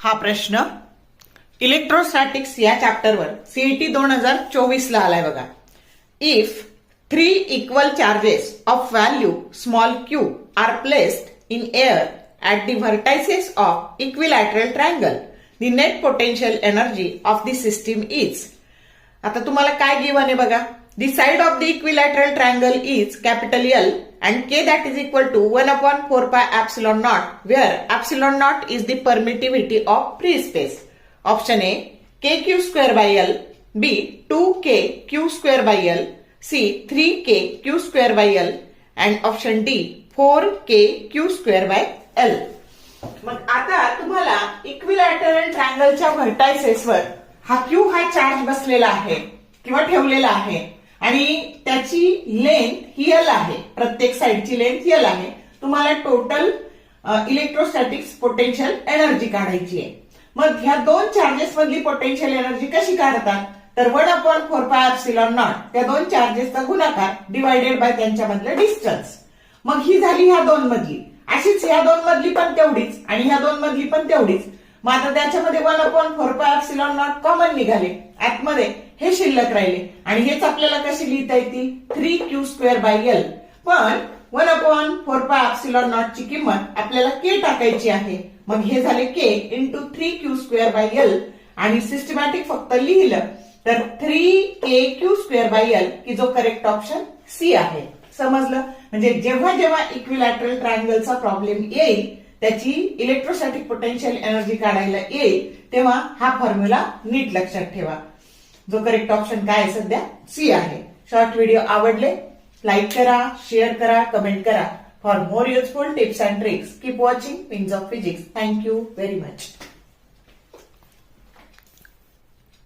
हा प्रश्न इलेक्ट्रोस्टॅटिक्स या चॅप्टरवर सीईटी 2024 ला आलाय बघा. If 3 equal charges of value small q are placed in air at the vertices of equilateral triangle, the net potential energy of the system is. आता तुम्हाला काय गिव्हन आहे बघा. The side of the equilateral triangle is capital L and K that is equal to 1/4 pi epsilon naught, where epsilon naught is the permittivity of free space. Option A, KQ square by L, B, 2K Q square by L, C, 3K Q square by L, and option D, 4K Q square by L. मग आता तुम्हाला equilateral ट्रायंगलच्या व्हर्टायसेसवर हा Q हा charge बसलेला आहे किंवा ठेवलेला आहे आणि त्याची लेंथ ही एल आहे. प्रत्येक साइडची लेंथ एल आहे. तुम्हाला टोटल इलेक्ट्रोस्टॅटिक्स पोटेन्शियल एनर्जी काढायची आहे. मग ह्या दोन चार्जेस मधली पोटेन्शियल एनर्जी कशी काढतात तर 1/4 पाय एप्सिलॉन नॉट त्या दोन चार्जेसचा गुणाकार डिवायडेड बाय त्यांच्यामधलं डिस्टन्स. मग ही झाली ह्या दोन मधली. अशीच ह्या दोन मधली पण तेवढीच आणि ह्या दोन मधली पण तेवढीच. मग आता त्याच्यामध्ये 1/4 पाय एप्सिलॉन नॉट कॉमन निघाले. आतमध्ये हे शिल्लक राहिले आणि हेच आपल्याला कशी लिहिता येते 3Q स्क्वेअर बाय L. पण 1/4 पाय एप्सिलॉन नॉट ची किंमत आपल्याला K टाकायची आहे. मग हे झाले K into 3Q square by L आणि सिस्टमॅटिक फक्त लिहिलं तर 3KQ स्क्वेअर बाय L की जो करेक्ट ऑप्शन सी आहे. समजलं. म्हणजे जेव्हा जेव्हा इक्विलॅटरल ट्रायंगलचा प्रॉब्लेम येईल त्याची इलेक्ट्रोस्टॅटिक पोटेन्शियल एनर्जी काढायला येईल तेव्हा हा फॉर्म्युला नीट लक्षात ठेवा. जो करेक्ट ऑप्शन काय आहे सध्या सी आहे. शॉर्ट व्हिडिओ आवडले लाईक करा, शेअर करा, कमेंट करा. For more useful tips and tricks keep watching wings of physics. Thank you very much.